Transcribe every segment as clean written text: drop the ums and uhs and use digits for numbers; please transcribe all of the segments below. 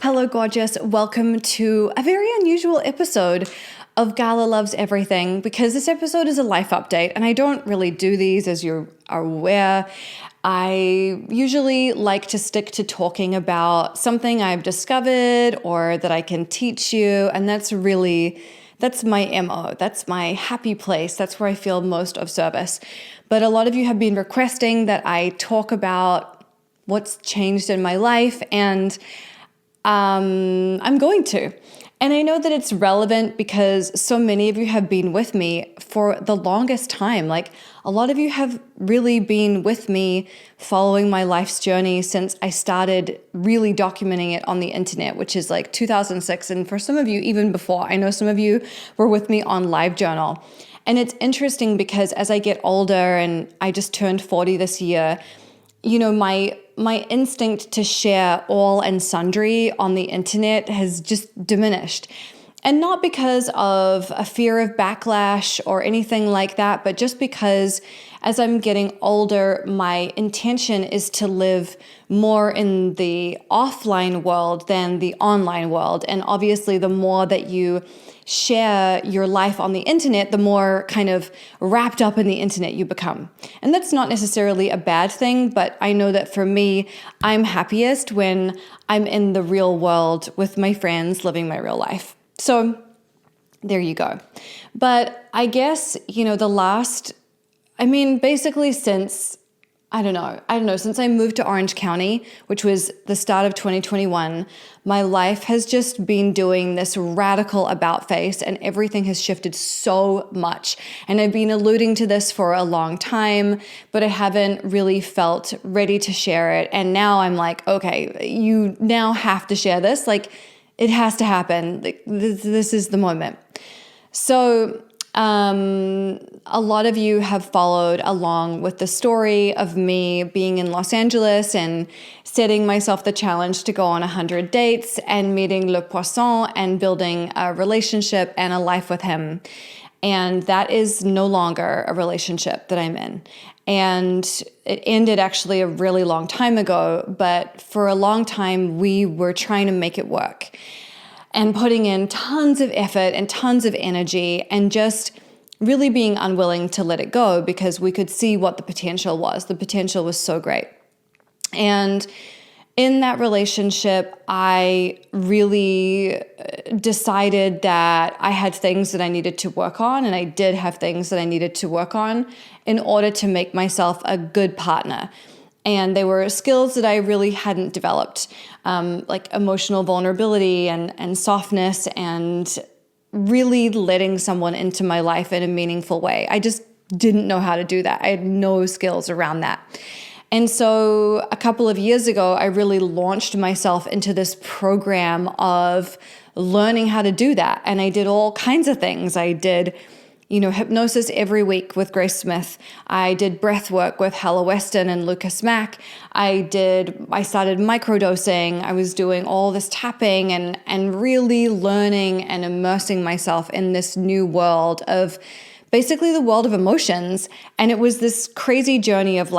Hello, gorgeous. Welcome to a very unusual episode of Gala Loves Everything, because this episode is a life update, and I don't really do these, as you are aware. I usually like to stick to talking about something I've discovered or that I can teach you, and that's my MO. That's my happy place. That's where I feel most of service. But a lot of you have been requesting that I talk about what's changed in my life, and I'm going to. And I know that it's relevant because so many of you have been with me for the longest time. Like, a lot of you have really been with me following my life's journey since I started really documenting it on the internet, which is like 2006. And for some of you, even before. I know some of you were with me on LiveJournal. And it's interesting because as I get older, and I just turned 40 this year, you know, my instinct to share all and sundry on the internet has just diminished. And not because of a fear of backlash or anything like that, but just because as I'm getting older, my intention is to live more in the offline world than the online world. And obviously, the more that you share your life on the internet, the more kind of wrapped up in the internet you become. And that's not necessarily a bad thing, but I know that for me, I'm happiest when I'm in the real world with my friends, living my real life. So there you go. But I guess, basically since, since I moved to Orange County, which was the start of 2021, my life has just been doing this radical about face, and everything has shifted so much. And I've been alluding to this for a long time, but I haven't really felt ready to share it. And now I'm like, okay, you now have to share this. Like, it has to happen. This is the moment. So a lot of you have followed along with the story of me being in Los Angeles and setting myself the challenge to go on 100 dates and meeting Le Poisson and building a relationship and a life with him. And that is no longer a relationship that I'm in. And it ended actually a really long time ago, but for a long time we were trying to make it work and putting in tons of effort and tons of energy and just really being unwilling to let it go because we could see what the potential was. The potential was so great. And in that relationship, I really decided that I had things that I needed to work on, and I did have things that I needed to work on in order to make myself a good partner. And they were skills that I really hadn't developed, like emotional vulnerability and softness and really letting someone into my life in a meaningful way. I just didn't know how to do that. I had no skills around that. And so a couple of years ago, I really launched myself into this program of learning how to do that. And I did all kinds of things. I did hypnosis every week with Grace Smith. I did breath work with Hella Weston and Lucas Mack. I started microdosing. I was doing all this tapping and really learning and immersing myself in this new world of basically the world of emotions. And it was this crazy journey of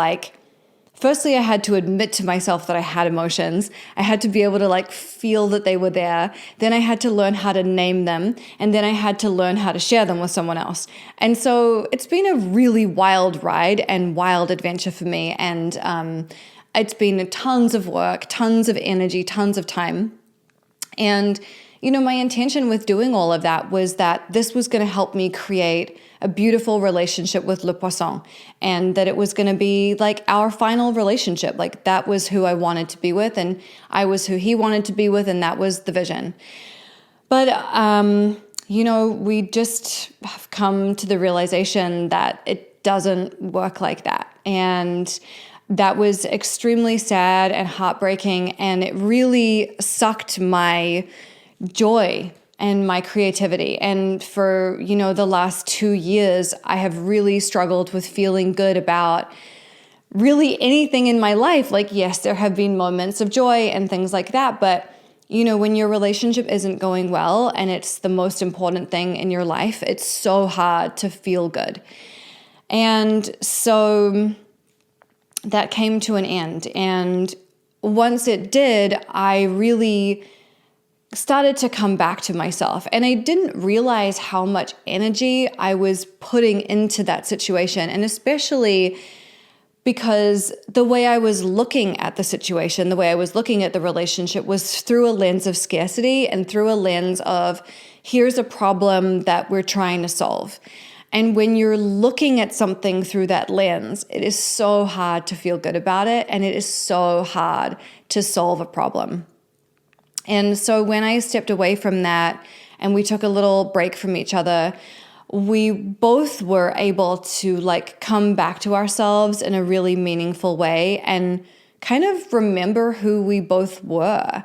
firstly, I had to admit to myself that I had emotions. I had to be able to feel that they were there. Then I had to learn how to name them. And then I had to learn how to share them with someone else. And so it's been a really wild ride and wild adventure for me. And it's been tons of work, tons of energy, tons of time. And my intention with doing all of that was that this was going to help me create a beautiful relationship with Le Poisson, and that it was going to be our final relationship. That was who I wanted to be with, and I was who he wanted to be with, and that was the vision. But, we just have come to the realization that it doesn't work like that. And that was extremely sad and heartbreaking, and it really sucked my joy and my creativity. And for, the last 2 years, I have really struggled with feeling good about really anything in my life. Yes, there have been moments of joy and things like that, but when your relationship isn't going well and it's the most important thing in your life, it's so hard to feel good. And so that came to an end. And once it did, I really started to come back to myself. And I didn't realize how much energy I was putting into that situation. And especially because the way I was looking at the situation, the way I was looking at the relationship was through a lens of scarcity and through a lens of, here's a problem that we're trying to solve. And when you're looking at something through that lens, it is so hard to feel good about it, and it is so hard to solve a problem. And so when I stepped away from that and we took a little break from each other, we both were able to come back to ourselves in a really meaningful way and kind of remember who we both were.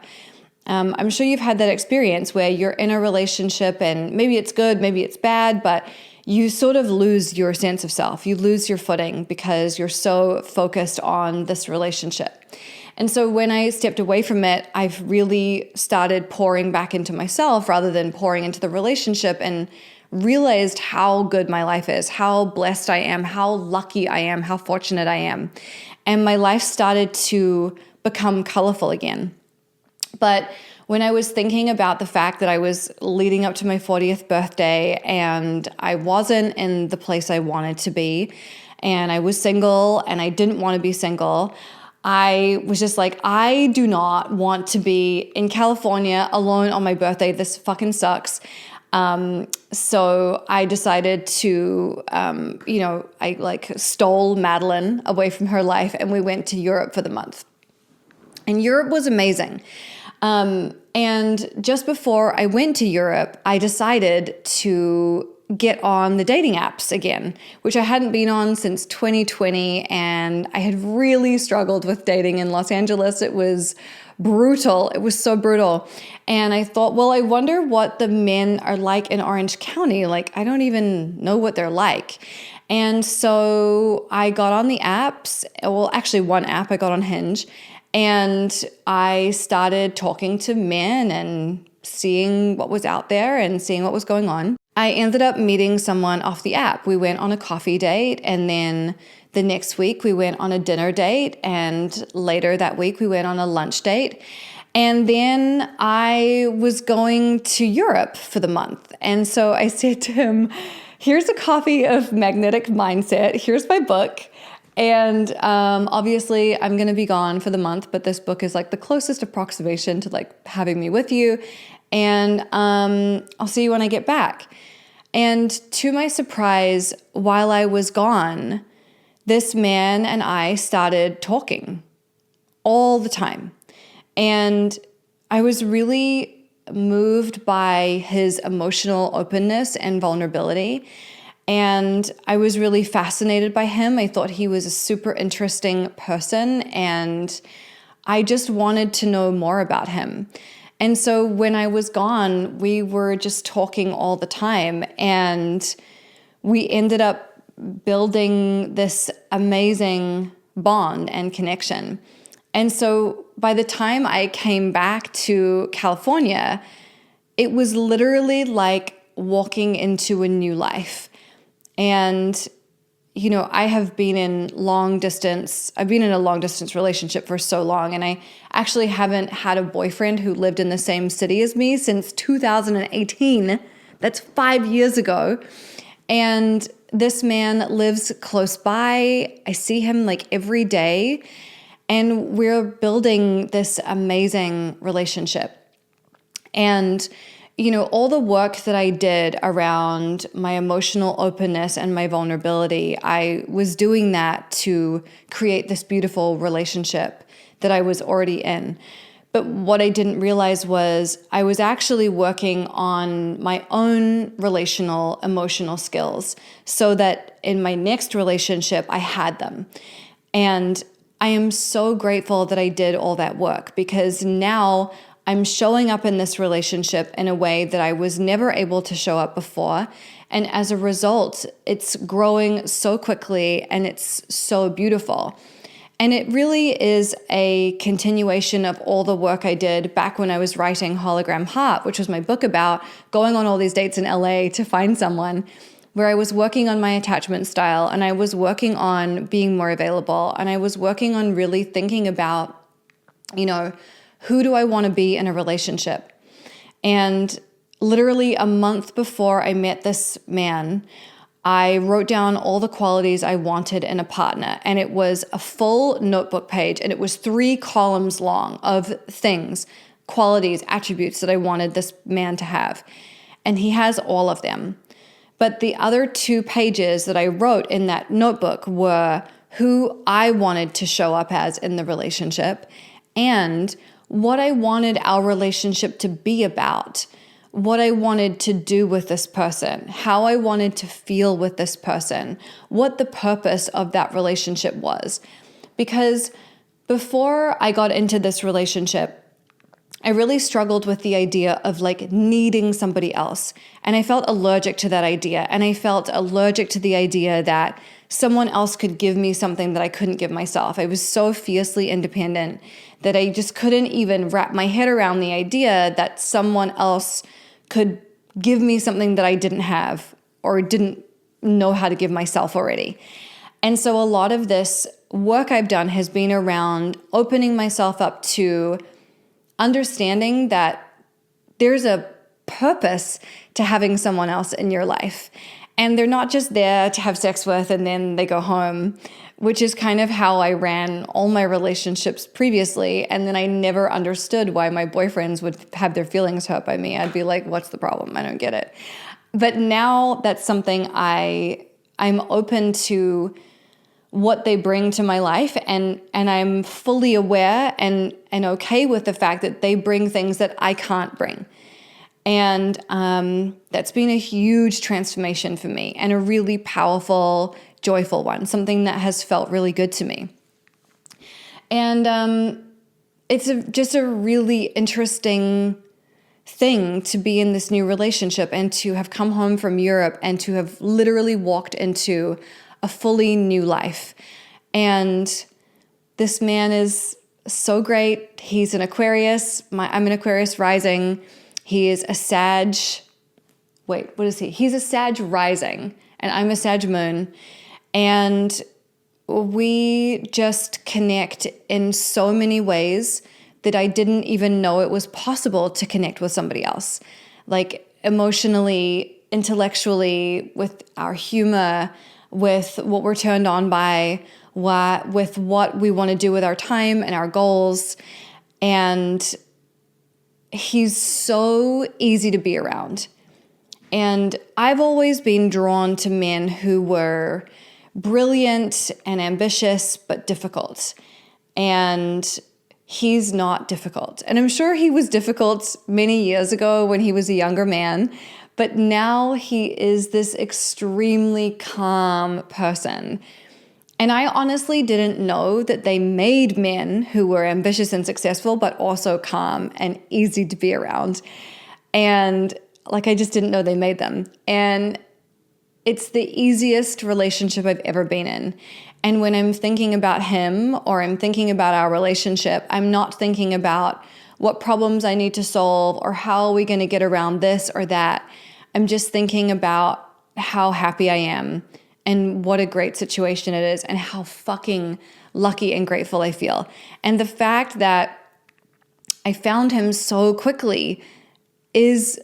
I'm sure you've had that experience where you're in a relationship and maybe it's good, maybe it's bad, but you sort of lose your sense of self. You lose your footing because you're so focused on this relationship. And so when I stepped away from it, I've really started pouring back into myself rather than pouring into the relationship, and realized how good my life is, how blessed I am, how lucky I am, how fortunate I am. And my life started to become colorful again. But when I was thinking about the fact that I was leading up to my 40th birthday and I wasn't in the place I wanted to be, and I was single and I didn't want to be single, I was just like, I do not want to be in California alone on my birthday. This fucking sucks. So I decided to, I stole Madeline away from her life and we went to Europe for the month. And Europe was amazing. And just before I went to Europe, I decided to get on the dating apps again, which I hadn't been on since 2020. And I had really struggled with dating in Los Angeles. It was brutal. It was so brutal. And I thought, well, I wonder what the men are like in Orange County. I don't even know what they're like. And so I got on the apps. Well, actually one app, I got on Hinge. And I started talking to men and seeing what was out there and seeing what was going on. I ended up meeting someone off the app. We went on a coffee date, and then the next week we went on a dinner date, and later that week we went on a lunch date. And then I was going to Europe for the month. And so I said to him, here's a copy of Magnetic Mindset. Here's my book. And obviously I'm going to be gone for the month, but this book is the closest approximation to having me with you. And I'll see you when I get back. And to my surprise, while I was gone, this man and I started talking all the time. And I was really moved by his emotional openness and vulnerability. And I was really fascinated by him. I thought he was a super interesting person, and I just wanted to know more about him. And so when I was gone, we were just talking all the time, and we ended up building this amazing bond and connection. And so by the time I came back to California, it was literally like walking into a new life. And, I have been in a long distance relationship for so long, and I actually haven't had a boyfriend who lived in the same city as me since 2018. That's 5 years ago. And this man lives close by. I see him every day, and we're building this amazing relationship. And all the work that I did around my emotional openness and my vulnerability, I was doing that to create this beautiful relationship that I was already in. But what I didn't realize was I was actually working on my own relational, emotional skills so that in my next relationship, I had them. And I am so grateful that I did all that work, because now I'm showing up in this relationship in a way that I was never able to show up before. And as a result, it's growing so quickly and it's so beautiful. And it really is a continuation of all the work I did back when I was writing Hologram Heart, which was my book about going on all these dates in LA to find someone, where I was working on my attachment style, and I was working on being more available, and I was working on really thinking about, who do I want to be in a relationship? And literally a month before I met this man, I wrote down all the qualities I wanted in a partner, and it was a full notebook page, and it was 3 columns long of things, qualities, attributes that I wanted this man to have. And he has all of them. But the other 2 pages that I wrote in that notebook were who I wanted to show up as in the relationship and what I wanted our relationship to be about, what I wanted to do with this person, how I wanted to feel with this person, what the purpose of that relationship was. Because before I got into this relationship, I really struggled with the idea of like needing somebody else. And I felt allergic to that idea. And I felt allergic to the idea that someone else could give me something that I couldn't give myself. I was so fiercely independent that I just couldn't even wrap my head around the idea that someone else could give me something that I didn't have or didn't know how to give myself already. And so a lot of this work I've done has been around opening myself up to understanding that there's a purpose to having someone else in your life. And they're not just there to have sex with and then they go home, which is kind of how I ran all my relationships previously. And then I never understood why my boyfriends would have their feelings hurt by me. I'd be like, what's the problem? I don't get it. But now that's something I'm open to what they bring to my life, and I'm fully aware and okay with the fact that they bring things that I can't bring. And that's been a huge transformation for me and a really powerful, joyful one, something that has felt really good to me. And it's just a really interesting thing to be in this new relationship and to have come home from Europe and to have literally walked into a fully new life. And this man is so great. He's an Aquarius. I'm an Aquarius rising. He is a Sag. Wait, what is he? He's a Sag rising, and I'm a Sag moon. And we just connect in so many ways that I didn't even know it was possible to connect with somebody else. Like emotionally, intellectually, with our humor, with what we're turned on by, with what we want to do with our time and our goals. And he's so easy to be around. And I've always been drawn to men who were brilliant and ambitious, but difficult. And he's not difficult. And I'm sure he was difficult many years ago when he was a younger man, but now he is this extremely calm person. And I honestly didn't know that they made men who were ambitious and successful, but also calm and easy to be around. And I just didn't know they made them. And it's the easiest relationship I've ever been in. And when I'm thinking about him or I'm thinking about our relationship, I'm not thinking about what problems I need to solve or how are we going to get around this or that. I'm just thinking about how happy I am and what a great situation it is and how fucking lucky and grateful I feel. And the fact that I found him so quickly is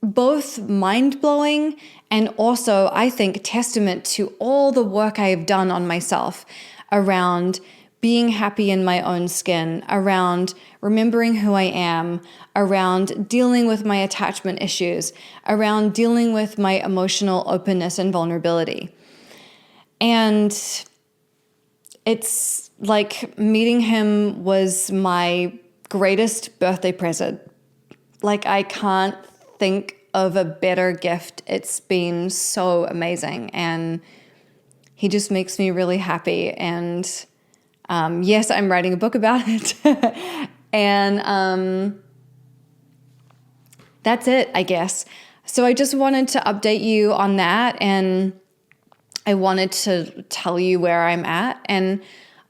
both mind-blowing and also, I think, testament to all the work I have done on myself around being happy in my own skin, around remembering who I am, around dealing with my attachment issues, around dealing with my emotional openness and vulnerability. And it's like meeting him was my greatest birthday present. I can't think of a better gift. It's been so amazing. And he just makes me really happy. And yes, I'm writing a book about it. And that's it, I guess. So I just wanted to update you on that. And I wanted to tell you where I'm at. And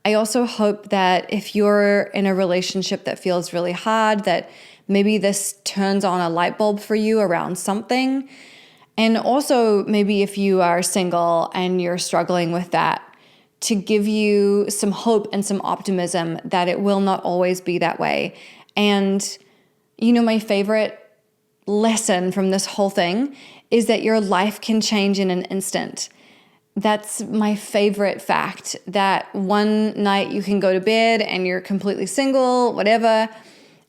I also hope that if you're in a relationship that feels really hard, that maybe this turns on a light bulb for you around something. And also maybe if you are single and you're struggling with that, to give you some hope and some optimism that it will not always be that way. And my favorite lesson from this whole thing is that your life can change in an instant. That's my favorite fact, that one night you can go to bed and you're completely single, whatever,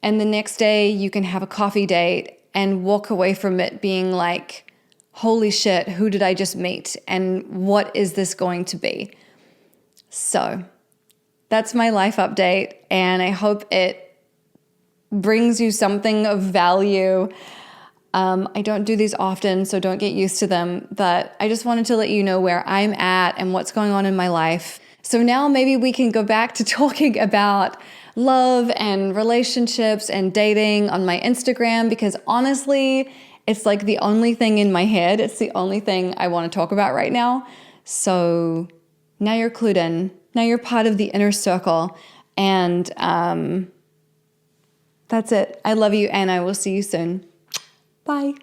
and the next day you can have a coffee date and walk away from it being like, holy shit, who did I just meet? And what is this going to be? So that's my life update, and I hope it brings you something of value. I don't do these often, so don't get used to them, but I just wanted to let you know where I'm at and what's going on in my life. So now maybe we can go back to talking about love and relationships and dating on my Instagram, because honestly, it's like the only thing in my head. It's the only thing I want to talk about right now. So now you're clued in. Now you're part of the inner circle. And that's it. I love you, and I will see you soon. Bye.